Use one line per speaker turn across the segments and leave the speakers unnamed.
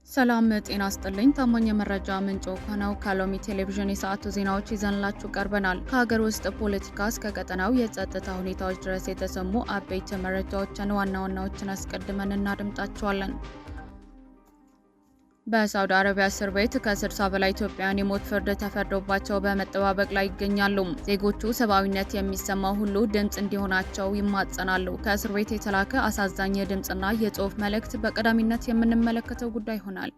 ሰላም ጤና ይስጥልኝ። ታማኝ የመረጃ ምንጭ ሆነው ከሎሚ ቴሌቪዥን የሰዓቱ ዜናዎች ይዘንላችሁ ቀርበናል። ከሀገር ውስጥ ፖለቲካ እስከ ቀጠናው የጸጥታ ሁኔታዎች ድረስ የተሰሙ አበይት መረጃዎችን ዋና ዋናዎችን አስቀድመን እናድምጣቸዋለን። በሳውዲ አረቢያ እስር ቤት ከ60 በላይ ኢትዮጵያውያን የሞት ፍርድ ተፈርዶባቸው በመጠባበቅ ላይ ይገኛሉ። ዜጎቹ ሰብአዊነት የሚሰማው ሁሉ ድምጽ እንዲሆናቸው ይማጸናሉ። ከእስር ቤት የተላከ አሳዛኝ የድምጽና የጽሑፍ መልእክት በቀዳሚነት የምንመለከተው ጉዳይ ይሆናል።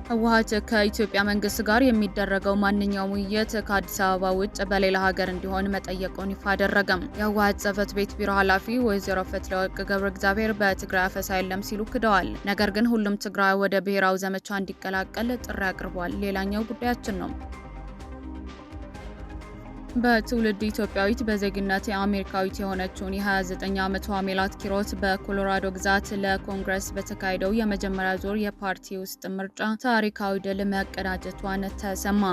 ህወሓት ከኢትዮጵያ መንግስት ጋር የሚደረገው ማንኛውም ውይይት ከአዲስ አበባ ውጭ በሌላ ሀገር እንዲሆን መጠየቁን ይፋ አደረገም። የህወሓት ጽሕፈት ቤት ቢሮ ኃላፊ ወይዘሮ ፈትለወርቅ ገብረ እግዚአብሔር በትግራይ አፈሳ የለም ሲሉ ክደዋል። ነገር ግን ሁሉም ትግራይ ወደ ብሔራዊ ዘመቻ እንዲቀላቀል ጥሪ አቅርቧል። ሌላኛው ጉዳያችን ነው። በትውልድ ኢትዮጵያዊት በዜግነት አሜሪካዊት የሆነችውን የ29 ዓመቷ ሜላት ኪሮስ በኮሎራዶ ግዛት ለኮንግረስ በተካሄደው የመጀመሪያ ዙር የፓርቲ ውስጥ ምርጫ ታሪካዊ ድል መቀዳጀቷን ተሰማ።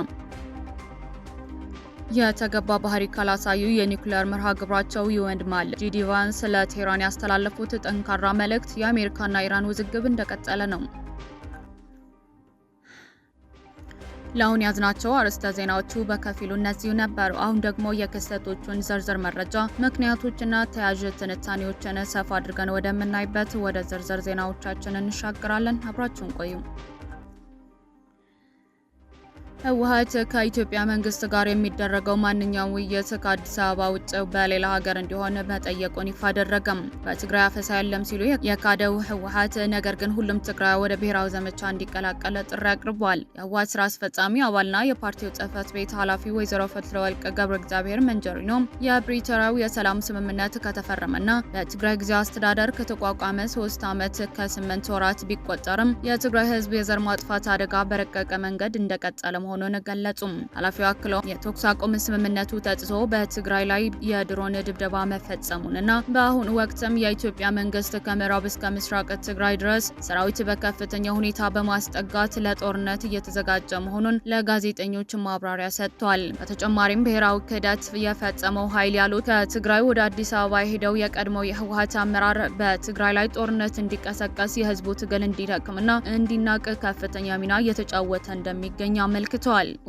የተገባ ባህሪ ካላሳዩ የኒውክሌር መርሃ ግብራቸው ይወድማል። ጂዲ ቫንስ ለቴህራን ያስተላለፉት ጠንካራ መልእክት የአሜሪካና ኢራን ውዝግብ እንደቀጠለ ነው። ለአሁን ያዝናቸው አርዕስተ ዜናዎቹ በከፊሉ እነዚሁ ነበሩ። አሁን ደግሞ የክስተቶቹን ዝርዝር መረጃ፣ ምክንያቶችና ተያያዥ ትንታኔዎችን ሰፋ አድርገን ወደምናይበት ወደ ዝርዝር ዜናዎቻችን እንሻገራለን። አብራችሁን ቆዩ። ህወሓት ከኢትዮጵያ መንግስት ጋር የሚደረገው ማንኛውም ውይይት ከአዲስ አበባ ውጭ በሌላ ሀገር እንዲሆን መጠየቁን ይፋ አደረገም። በትግራይ አፈሳ የለም ሲሉ የካደው ህወሓት ነገር ግን ሁሉም ትግራይ ወደ ብሔራዊ ዘመቻ እንዲቀላቀል ጥሪ አቅርቧል። የህወሓት ስራ አስፈጻሚ አባልና የፓርቲው ጽሕፈት ቤት ኃላፊ ወይዘሮ ፈትለወርቅ ገብረ እግዚአብሔር መንጀሪኖ የፕሪቶሪያው የሰላም ስምምነት ከተፈረመና በትግራይ ጊዜያዊ አስተዳደር ከተቋቋመ 3 ዓመት ከ8 ወራት ቢቆጠርም የትግራይ ህዝብ የዘር ማጥፋት አደጋ በረቀቀ መንገድ እንደቀጠለ መሆኑን ገለጹ። ኃላፊው አክለው የተኩስ አቁም ስምምነቱ ተጥሶ በትግራይ ላይ የድሮን ድብደባ መፈጸሙንና በአሁኑ ወቅትም የኢትዮጵያ መንግስት ከምዕራብ እስከ ምስራቅ ትግራይ ድረስ ሰራዊት በከፍተኛ ሁኔታ በማስጠጋት ለጦርነት እየተዘጋጀ መሆኑን ለጋዜጠኞች ማብራሪያ ሰጥቷል። በተጨማሪም ብሔራዊ ክህደት የፈጸመው ኃይል ያሉት ከትግራይ ወደ አዲስ አበባ የሄደው የቀድሞው የህወሓት አመራር በትግራይ ላይ ጦርነት እንዲቀሰቀስ የህዝቡ ትግል እንዲደክምና እንዲናቅ ከፍተኛ ሚና እየተጫወተ እንደሚገኝ አመልክቷል።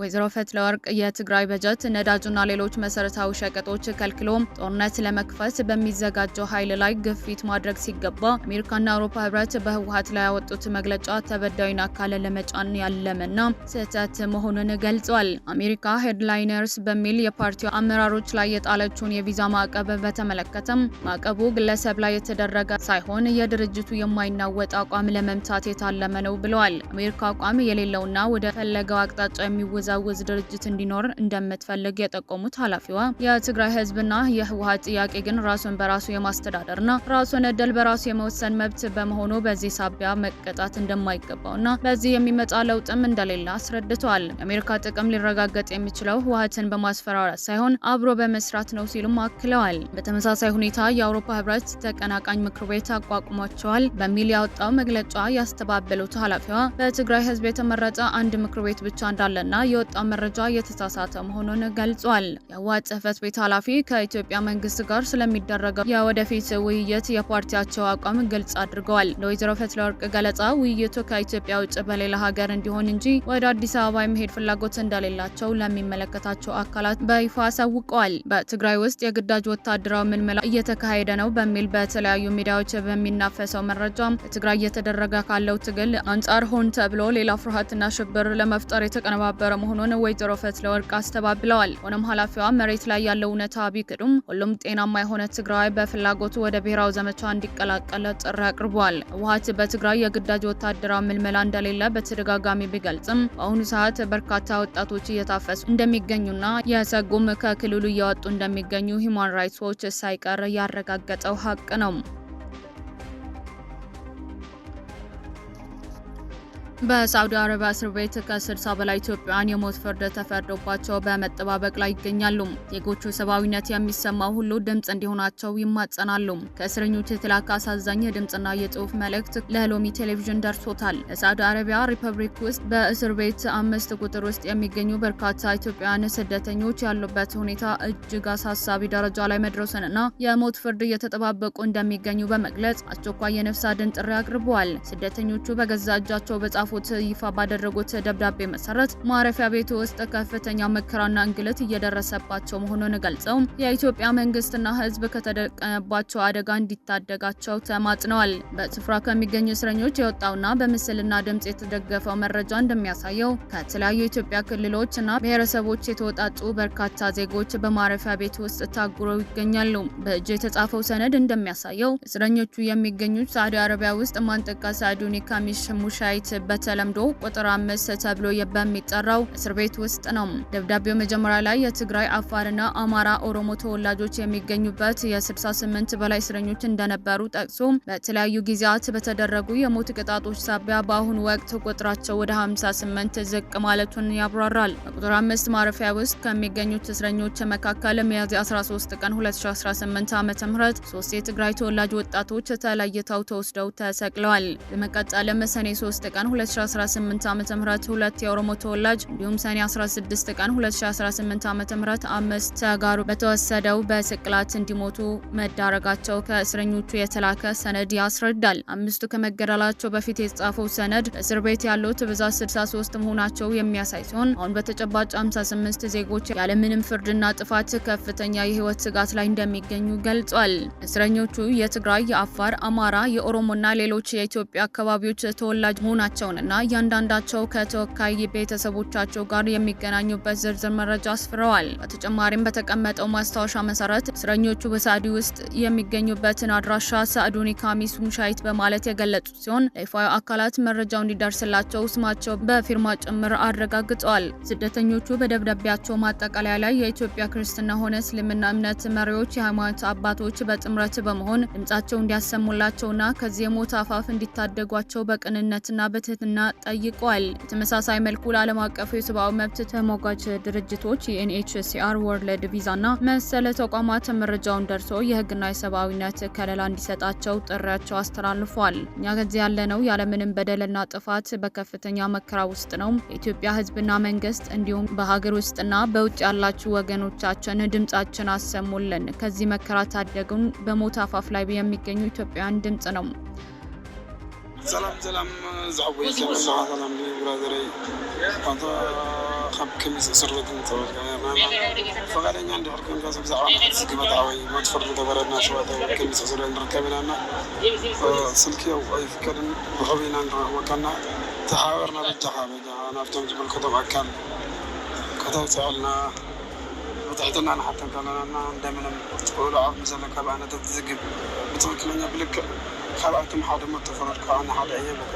ወይዘሮ ፈትለወርቅ የትግራይ በጀት ነዳጅና ሌሎች መሰረታዊ ሸቀጦች ከልክሎ ጦርነት ለመክፈት በሚዘጋጀው ኃይል ላይ ግፊት ማድረግ ሲገባ አሜሪካና አውሮፓ ህብረት በህወሓት ላይ ያወጡት መግለጫ ተበዳዩን አካል ለመጫን ያለመና ስህተት መሆኑን ገልጿል። አሜሪካ ሄድላይነርስ በሚል የፓርቲው አመራሮች ላይ የጣለችውን የቪዛ ማዕቀብ በተመለከተም ማዕቀቡ ግለሰብ ላይ የተደረገ ሳይሆን የድርጅቱ የማይናወጥ አቋም ለመምታት የታለመ ነው ብለዋል። አሜሪካ አቋም የሌለውና ወደ ፈለገው አቅጣጫ የሚወዛወዝ ድርጅት እንዲኖር እንደምትፈልግ የጠቆሙት ኃላፊዋ የትግራይ ህዝብና የህወሓት ጥያቄ ግን ራሱን በራሱ የማስተዳደርና ራሱን እድል በራሱ የመወሰን መብት በመሆኑ በዚህ ሳቢያ መቀጣት እንደማይገባውና በዚህ የሚመጣ ለውጥም እንደሌለ አስረድተዋል። የአሜሪካ ጥቅም ሊረጋገጥ የሚችለው ህወሓትን በማስፈራራት ሳይሆን አብሮ በመስራት ነው ሲሉም አክለዋል። በተመሳሳይ ሁኔታ የአውሮፓ ህብረት ተቀናቃኝ ምክር ቤት አቋቁሟቸዋል በሚል ያወጣው መግለጫ ያስተባበሉት ኃላፊዋ በትግራይ ህዝብ የተመረጠ አንድ ምክር ቤት ብቻ እንዳለና የወጣው መረጃ የተሳሳተ መሆኑን ገልጿል። የህወሓት ጽሕፈት ቤት ኃላፊ ከኢትዮጵያ መንግስት ጋር ስለሚደረገው የወደፊት ውይይት የፓርቲያቸው አቋም ግልጽ አድርገዋል። ለወይዘሮ ፈትለወርቅ ገለጻ ውይይቱ ከኢትዮጵያ ውጭ በሌላ ሀገር እንዲሆን እንጂ ወደ አዲስ አበባ የመሄድ ፍላጎት እንደሌላቸው ለሚመለከታቸው አካላት በይፋ አሳውቀዋል። በትግራይ ውስጥ የግዳጅ ወታደራዊ ምልመላ እየተካሄደ ነው በሚል በተለያዩ ሚዲያዎች በሚናፈሰው መረጃ በትግራይ እየተደረገ ካለው ትግል አንጻር ሆን ተብሎ ሌላ ፍርሃትና ሽብር ለመፍጠር የተቀነባበረ መሆኑን ወይዘሮ ፈትለወርቅ አስተባብለዋል። ሆኖም ኃላፊዋ መሬት ላይ ያለው እውነታ ቢክዱም ሁሉም ጤናማ የሆነ ትግራይ በፍላጎቱ ወደ ብሔራዊ ዘመቻ እንዲቀላቀል ጥሪ አቅርቧል። ህወሓት በትግራይ የግዳጅ ወታደራዊ ምልመላ እንደሌለ በተደጋጋሚ ቢገልጽም በአሁኑ ሰዓት በርካታ ወጣቶች እየታፈሱ እንደሚገኙና የሰጉም ከክልሉ እየወጡ እንደሚገኙ ሂውማን ራይትስ ዎች ሳይቀር ያረጋገጠው ሀቅ ነው። በሳዑዲ አረቢያ እስር ቤት ከ60 በላይ ኢትዮጵያውያን የሞት ፍርድ ተፈርዶባቸው በመጠባበቅ ላይ ይገኛሉ። ዜጎቹ ሰብአዊነት የሚሰማው ሁሉ ድምጽ እንዲሆናቸው ይማጸናሉ። ከእስረኞቹ የተላከ አሳዛኝ የድምጽና የጽሑፍ መልእክት ለሎሚ ቴሌቪዥን ደርሶታል። በሳዑዲ አረቢያ ሪፐብሊክ ውስጥ በእስር ቤት 5 ቁጥር ውስጥ የሚገኙ በርካታ ኢትዮጵያውያን ስደተኞች ያሉበት ሁኔታ እጅግ አሳሳቢ ደረጃ ላይ መድረሱንና የሞት ፍርድ እየተጠባበቁ እንደሚገኙ በመግለጽ አስቸኳይ የነፍስ አድን ጥሪ አቅርበዋል። ስደተኞቹ በገዛ እጃቸው በጻፉ ይፋ ባደረጉት ደብዳቤ መሰረት ማረፊያ ቤት ውስጥ ከፍተኛ መከራና እንግልት እየደረሰባቸው መሆኑን ገልጸው የኢትዮጵያ መንግስትና ሕዝብ ከተደቀነባቸው አደጋ እንዲታደጋቸው ተማጽነዋል። በስፍራ ከሚገኙ እስረኞች የወጣውና በምስልና ድምጽ የተደገፈው መረጃ እንደሚያሳየው ከተለያዩ የኢትዮጵያ ክልሎችና ብሔረሰቦች የተወጣጡ በርካታ ዜጎች በማረፊያ ቤት ውስጥ ታጉረው ይገኛሉ። በእጅ የተጻፈው ሰነድ እንደሚያሳየው እስረኞቹ የሚገኙት ሳዑዲ አረቢያ ውስጥ ማንጠቃ ሳዱኒ ካሚሽ ሙሻይት በተለምዶ ቁጥር 5 ተብሎ በሚጠራው እስር ቤት ውስጥ ነው። ደብዳቤው መጀመሪያ ላይ የትግራይ፣ አፋርና አማራ ኦሮሞ ተወላጆች የሚገኙበት የ68 በላይ እስረኞች እንደነበሩ ጠቅሶ በተለያዩ ጊዜያት በተደረጉ የሞት ቅጣቶች ሳቢያ በአሁኑ ወቅት ቁጥራቸው ወደ 58 ዝቅ ማለቱን ያብራራል። በቁጥር 5 ማረፊያ ውስጥ ከሚገኙት እስረኞች መካከል ሚያዝያ 13 ቀን 2018 ዓ.ም 3 የትግራይ ተወላጅ ወጣቶች ተለይተው ተወስደው ተሰቅለዋል። በመቀጠልም ሰኔ 3 ቀን 2018 ዓ.ም 2 የኦሮሞ ተወላጅ እንዲሁም ሰኔ 16 ቀን 2018 ዓ.ም 5 ተጋሩ በተወሰደው በስቅላት እንዲሞቱ መዳረጋቸው ከእስረኞቹ የተላከ ሰነድ ያስረዳል። አምስቱ ከመገደላቸው በፊት የተጻፈው ሰነድ እስር ቤት ያሉት ብዛት 63 መሆናቸው የሚያሳይ ሲሆን አሁን በተጨባጭ 58 ዜጎች ያለምንም ፍርድና ጥፋት ከፍተኛ የህይወት ስጋት ላይ እንደሚገኙ ገልጿል። እስረኞቹ የትግራይ፣ የአፋር፣ አማራ፣ የኦሮሞና ሌሎች የኢትዮጵያ አካባቢዎች ተወላጅ መሆናቸውንና እያንዳንዳቸው ከተወካይ ቤተሰቦቻቸው ጋር የሚገናኙበት ዝርዝር መረጃ አስፍረዋል። በተጨማሪም በተቀመጠው ማስታወሻ መሰረት እስረኞቹ በሳዑዲ ውስጥ የሚገኙበትን አድራሻ ሳዱኒ ካሚስ ሙሻይት በማለት የገለጹ ሲሆን ለይፋዊ አካላት መረጃው እንዲደርስላቸው ስማቸው በፊርማ ጭምር አረጋግጠዋል። ስደተኞቹ በደብዳቤያቸው ማጠቃለያ ላይ የኢትዮጵያ ክርስትና ሆነ እስልምና እምነት መሪዎች፣ የሃይማኖት አባቶች በጥምረት በመሆን ድምጻቸው እንዲያሰሙላቸውና ከዚህ የሞት አፋፍ እንዲታደጓቸው በቅንነትና በትህትና ጠይቀዋል። በተመሳሳይ መልኩ ለዓለም አቀፉ የሰብአዊ መብት ተሟጋች ድርጅቶች የዩኤንኤችሲአር፣ ወርልድ ቪዛና መሰል ተቋማት መረጃውን ደርሶ የህግና የሰብአዊነት ከለላ እንዲሰጣቸው ጥሪያቸው አስተላልፏል። እኛ ከዚህ ያለነው ያለምንም በደልና ጥፋት በከፍተኛ መከራ ውስጥ ነው። የኢትዮጵያ ህዝብና መንግስት እንዲሁም በሀገር ውስጥና በውጭ ያላችሁ ወገኖቻችን ድምጻችን አሰሙልን፣ ከዚህ መከራ ታደጉን። በሞት አፋፍ ላይ የሚገኙ ኢትዮጵያውያን ድምጽ ነው።
سلام زعوي سلام برادري أنت خب كميس سرد أنت فقال إني عندي أركان كاسب زعوان سكبة عوي ما تفرد دبرنا شوية كميس سرد نركبنا أنا سلكي أو أي فكر بخوينا وكنا تحاورنا بالتحابة أنا أفتهم جبل كتب أكل كتب سألنا وتحتنا أنا حتى كان أنا دائما تقول عارف مثلا كبأنا تتزقب بتوكلنا بلك خلقتم حدا متفرد كأنا حدا عيبك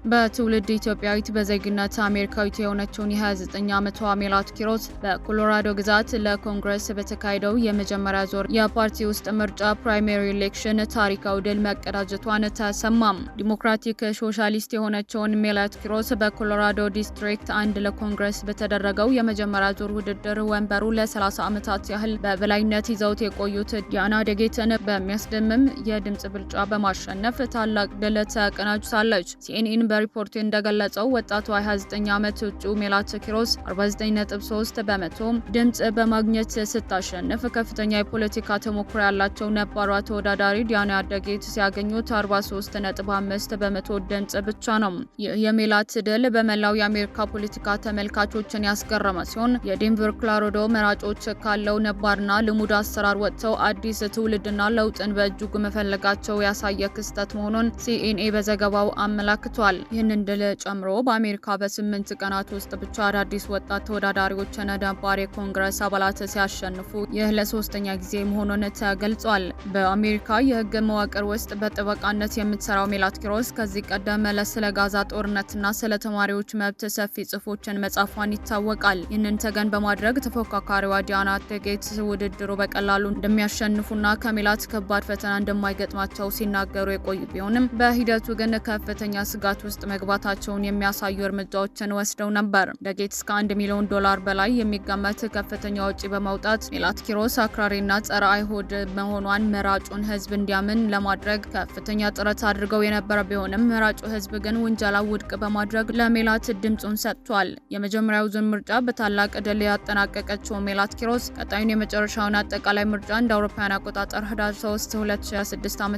በትውልድ ኢትዮጵያዊት በዜግነት አሜሪካዊት የሆነችውን የ29 ዓመቷ ሜላት ኪሮስ በኮሎራዶ ግዛት ለኮንግረስ በተካሄደው የመጀመሪያ ዞር የፓርቲ ውስጥ ምርጫ ፕራይመሪ ኤሌክሽን ታሪካዊ ድል መቀዳጀቷን ተሰማም። ዲሞክራቲክ ሶሻሊስት የሆነችውን ሜላት ኪሮስ በኮሎራዶ ዲስትሪክት 1 ለኮንግረስ በተደረገው የመጀመሪያ ዞር ውድድር ወንበሩ ለ30 ዓመታት ያህል በበላይነት ይዘውት የቆዩት ዲያና ደጌትን በሚያስደምም የድምጽ ብልጫ በማሸነፍ ታላቅ ድል ተቀናጅታለች። ሲኤንኤን በሪፖርቱ እንደገለጸው ወጣቷ 29 ዓመት እጩ ሜላት ኪሮስ 49.3 በመቶ ድምጽ በማግኘት ስታሸንፍ ከፍተኛ የፖለቲካ ተሞክሮ ያላቸው ነባሯ ተወዳዳሪ ዲያና ደጌት ሲያገኙት 43.5 በመቶ ድምጽ ብቻ ነው። የሜላት ድል በመላው የአሜሪካ ፖለቲካ ተመልካቾችን ያስገረመ ሲሆን የዴንቨር ኮሎራዶ መራጮች ካለው ነባርና ልሙድ አሰራር ወጥተው አዲስ ትውልድና ለውጥን በእጅጉ መፈለጋቸው ያሳየ ክስተት መሆኑን ሲኤንኤ በዘገባው አመላክቷል። ይህንን ድል ጨምሮ በአሜሪካ በ8 ቀናት ውስጥ ብቻ አዳዲስ ወጣት ተወዳዳሪዎችን ነባር የኮንግረስ አባላት ሲያሸንፉ ይህ ለሶስተኛ ጊዜ መሆኑን ተገልጿል። በአሜሪካ የህግ መዋቅር ውስጥ በጥበቃነት የምትሰራው ሜላት ኪሮስ ከዚህ ቀደም ስለ ጋዛ ጦርነትና ስለ ተማሪዎች መብት ሰፊ ጽሑፎችን መጻፏን ይታወቃል። ይህንን ተገን በማድረግ ተፎካካሪዋ ዲያና ቴጌት ውድድሩ በቀላሉ እንደሚያሸንፉና ከሜላት ከባድ ፈተና እንደማይገጥማቸው ሲናገሩ የቆዩ ቢሆንም በሂደቱ ግን ከፍተኛ ስጋት ውስጥ መግባታቸውን የሚያሳዩ እርምጃዎችን ወስደው ነበር። ቴጌት እስከ $1 ሚሊዮን በላይ የሚገመት ከፍተኛ ወጪ በማውጣት ሜላት ኪሮስ አክራሪና ጸረ አይሁድ መሆኗን መራጩን ህዝብ እንዲያምን ለማድረግ ከፍተኛ ጥረት አድርገው የነበረ ቢሆንም መራጩ ህዝብ ግን ውንጀላው ውድቅ በማድረግ ለሜላት ድምጹን ሰጥቷል። የመጀመሪያው ዙር ምርጫ በታላቅ ድል ያጠናቀቀችው ሜላት ኪሮስ ቀጣዩን የመጨረሻውን አጠቃላይ ምርጫ እንደ አውሮፓውያን አቆጣጠር ህዳር 3 2026 ዓ.ም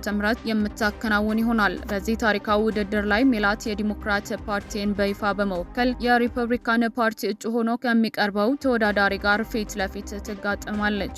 የምታከናውን ይሆናል። በዚህ ታሪካዊ ውድድር ላይ ሜላት የዲሞክራት ፓርቲን በይፋ በመወከል የሪፐብሊካን ፓርቲ እጩ ሆኖ ከሚቀርበው ተወዳዳሪ ጋር ፊት ለፊት ትጋጠማለች።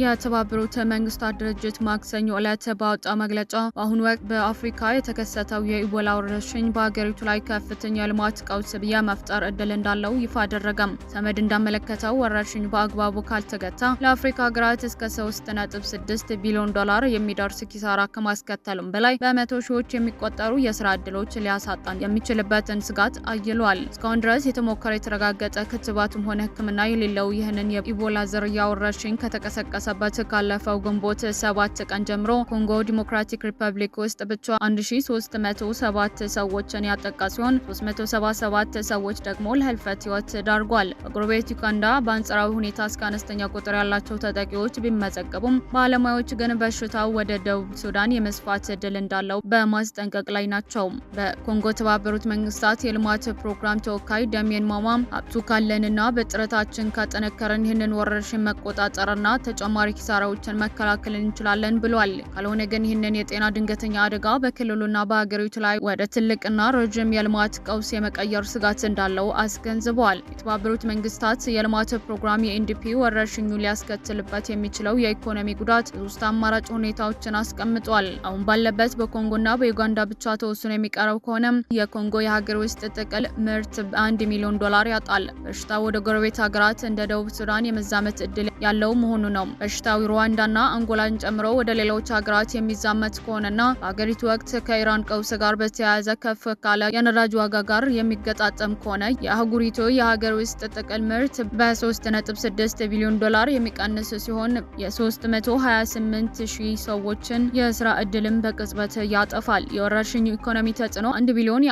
የተባበሩት መንግስታት ድርጅት ማክሰኞ ዕለት ባወጣው መግለጫ በአሁኑ ወቅት በአፍሪካ የተከሰተው የኢቦላ ወረርሽኝ በሀገሪቱ ላይ ከፍተኛ የልማት ቀውስ የመፍጠር እድል እንዳለው ይፋ አደረገም። ሰመድ እንዳመለከተው ወረርሽኙ በአግባቡ ካልተገታ ለአፍሪካ ሀገራት እስከ $3.6 ቢሊዮን የሚደርስ ኪሳራ ከማስከተሉም በላይ በመቶ ሺዎች የሚቆጠሩ የስራ እድሎች ሊያሳጣን የሚችልበትን ስጋት አይሏል። እስካሁን ድረስ የተሞከረ የተረጋገጠ ክትባትም ሆነ ሕክምና የሌለው ይህንን የኢቦላ ዝርያ ወረርሽኝ ከተቀሰቀሰ ካለፈው ግንቦት 7 ቀን ጀምሮ ኮንጎ ዲሞክራቲክ ሪፐብሊክ ውስጥ ብቻ 1307 ሰዎችን ያጠቃ ሲሆን 377 ሰዎች ደግሞ ለህልፈት ህይወት ዳርጓል። በጎረቤት ዩጋንዳ በአንጻራዊ ሁኔታ እስከ አነስተኛ ቁጥር ያላቸው ተጠቂዎች ቢመዘገቡም ባለሙያዎች ግን በሽታው ወደ ደቡብ ሱዳን የመስፋት እድል እንዳለው በማስጠንቀቅ ላይ ናቸው። በኮንጎ የተባበሩት መንግስታት የልማት ፕሮግራም ተወካይ ዳሚየን ማማም ሀብቱ ካለንና በጥረታችን ካጠነከረን ይህንን ወረርሽኝ መቆጣጠርና ተጨማሪ ኪሳራዎችን መከላከል እንችላለን ብሏል። ካልሆነ ግን ይህንን የጤና ድንገተኛ አደጋ በክልሉና በሀገሪቱ ላይ ወደ ትልቅና ረጅም የልማት ቀውስ የመቀየር ስጋት እንዳለው አስገንዝበዋል። የተባበሩት መንግስታት የልማት ፕሮግራም የኤንዲፒ ወረርሽኙ ሊያስከትልበት የሚችለው የኢኮኖሚ ጉዳት ሶስት አማራጭ ሁኔታዎችን አስቀምጧል። አሁን ባለበት በኮንጎና በዩጋንዳ ብቻ ተወስኖ የሚቀረው ከሆነ የኮንጎ የሀገር ውስጥ ጥቅል ምርት $1 ሚሊዮን ያጣል። በሽታው ወደ ጎረቤት ሀገራት እንደ ደቡብ ሱዳን የመዛመት እድል ያለው መሆኑ ነው። በሽታው ሩዋንዳና አንጎላን ጨምሮ ወደ ሌሎች ሀገራት የሚዛመት ከሆነና በሀገሪቱ ወቅት ከኢራን ቀውስ ጋር በተያያዘ ከፍ ካለ የነዳጅ ዋጋ ጋር የሚገጣጠም ከሆነ የአህጉሪቱ የሀገር ውስጥ ጥቅል ምርት በ$3.6 ቢሊዮን የሚቀንስ ሲሆን የ328,000 ሰዎችን የስራ እድልም በቅጽበት ያጠፋል። የወረርሽኙ ኢኮኖሚ ተጽዕኖ $1 ቢሊዮን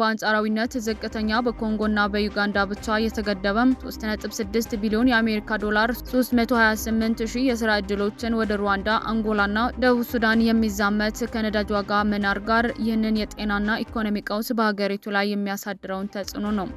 በአንጻራዊነት ዝቅተኛ፣ በኮንጎና በዩጋንዳ ብቻ የተገደበም $3.6 ቢሊዮን $328,000 የስራ እድሎችን ወደ ሩዋንዳ፣ አንጎላና ደቡብ ሱዳን የሚዛመት ከነዳጅ ዋጋ መናር ጋር ይህንን የጤናና ኢኮኖሚ ቀውስ በሀገሪቱ ላይ የሚያሳድረውን ተጽዕኖ ነው።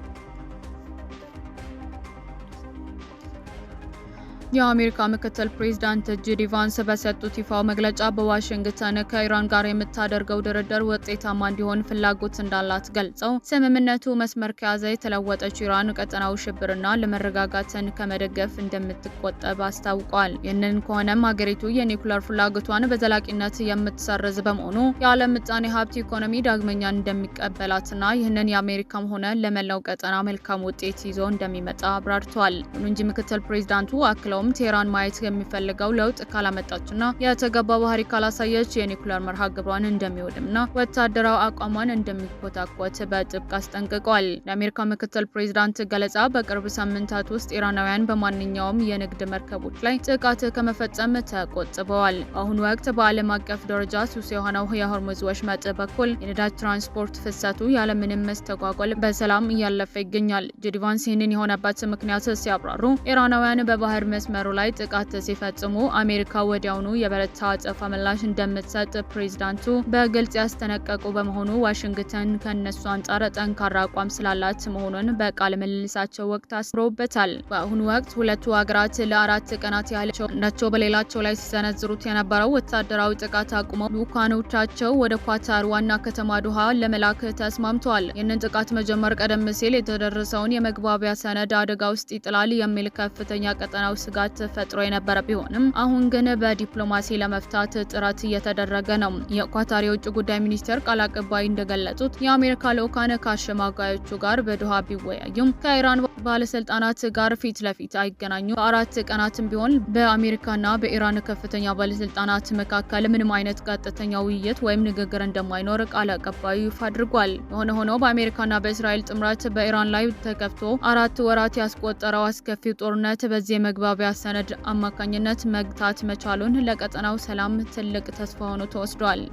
የአሜሪካ ምክትል ፕሬዝዳንት ጄዲ ቫንስ በሰጡት ይፋው መግለጫ በዋሽንግተን ከኢራን ጋር የምታደርገው ድርድር ውጤታማ እንዲሆን ፍላጎት እንዳላት ገልጸው ስምምነቱ መስመር ከያዘ የተለወጠች ኢራን ቀጠናዊ ሽብርና ለመረጋጋትን ከመደገፍ እንደምትቆጠብ አስታውቋል። ይህንን ከሆነም ሀገሪቱ የኒውክሌር ፍላጎቷን በዘላቂነት የምትሰርዝ በመሆኑ የዓለም ምጣኔ ሀብት ኢኮኖሚ ዳግመኛ እንደሚቀበላትና ይህንን የአሜሪካም ሆነ ለመላው ቀጠና መልካም ውጤት ይዞ እንደሚመጣ አብራርተዋል። ይሁን እንጂ ምክትል ፕሬዝዳንቱ አክለው ቴህራን ማየት የሚፈልገው ለውጥ ካላመጣችና የተገባ ባህሪ ካላሳየች የኒውክሌር መርሃ ግብሯን እንደሚወድምና ወታደራዊ አቋሟን እንደሚኮታኮት በጥብቅ አስጠንቅቀዋል። የአሜሪካ ምክትል ፕሬዝዳንት ገለጻ በቅርብ ሳምንታት ውስጥ ኢራናውያን በማንኛውም የንግድ መርከቦች ላይ ጥቃት ከመፈጸም ተቆጥበዋል። በአሁኑ ወቅት በዓለም አቀፍ ደረጃ ሱስ የሆነው የሆርሙዝ ወሽመጥ በኩል የነዳጅ ትራንስፖርት ፍሰቱ ያለምንም መስተጓጎል በሰላም እያለፈ ይገኛል። ጄዲ ቫንስ ይህንን የሆነበት ምክንያት ሲያብራሩ ኢራናውያን በባህር መስመሩ ላይ ጥቃት ሲፈጽሙ አሜሪካ ወዲያውኑ የበረታ አጸፋ ምላሽ እንደምትሰጥ ፕሬዝዳንቱ በግልጽ ያስጠነቀቁ በመሆኑ ዋሽንግተን ከነሱ አንጻር ጠንካራ አቋም ስላላት መሆኑን በቃለ ምልልሳቸው ወቅት አስምረውበታል። በአሁኑ ወቅት ሁለቱ ሀገራት ለ4 ቀናት ያህል ናቸው በሌላቸው ላይ ሲሰነዝሩት የነበረው ወታደራዊ ጥቃት አቁመው ልኡካኖቻቸው ወደ ኳታር ዋና ከተማ ዶሃ ለመላክ ተስማምተዋል። ይህንን ጥቃት መጀመር ቀደም ሲል የተደረሰውን የመግባቢያ ሰነድ አደጋ ውስጥ ይጥላል የሚል ከፍተኛ ቀጠናዊ ስጋት ፈጥሮ የነበረ ቢሆንም አሁን ግን በዲፕሎማሲ ለመፍታት ጥረት እየተደረገ ነው። የኳታር የውጭ ጉዳይ ሚኒስቴር ቃል አቀባይ እንደገለጹት የአሜሪካ ልዑካን ከአሸማጋዮቹ ጋር በዶሃ ቢወያዩም ከኢራን ባለስልጣናት ጋር ፊት ለፊት አይገናኙ። በ4 ቀናትም ቢሆን በአሜሪካና በኢራን ከፍተኛ ባለስልጣናት መካከል ምንም አይነት ቀጥተኛ ውይይት ወይም ንግግር እንደማይኖር ቃል አቀባዩ ይፋ አድርጓል። የሆነ ሆኖ በአሜሪካና በእስራኤል ጥምረት በኢራን ላይ ተከፍቶ 4 ወራት ያስቆጠረው አስከፊው ጦርነት በዚህ የመግባቢያ ሰነድ አማካኝነት መግታት መቻሉን ለቀጠናው ሰላም ትልቅ ተስፋ ሆኖ ተወስዷል።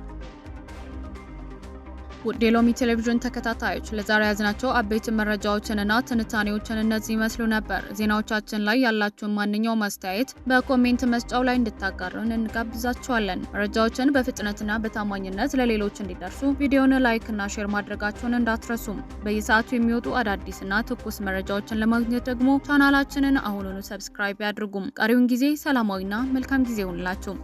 ውድ የሎሚ ቴሌቪዥን ተከታታዮች ለዛሬ ያዝናቸው አበይት መረጃዎችንና ትንታኔዎችን እነዚህ ይመስሉ ነበር። ዜናዎቻችን ላይ ያላችሁን ማንኛውም አስተያየት በኮሜንት መስጫው ላይ እንድታጋሩን እንጋብዛችኋለን። መረጃዎችን በፍጥነትና በታማኝነት ለሌሎች እንዲደርሱ ቪዲዮውን ላይክ እና ሼር ማድረጋችሁን እንዳትረሱም። በየሰዓቱ የሚወጡ አዳዲስና ትኩስ መረጃዎችን ለማግኘት ደግሞ ቻናላችንን አሁኑኑ ሰብስክራይብ ያድርጉም። ቀሪውን ጊዜ ሰላማዊና መልካም ጊዜ ይሁንላችሁ።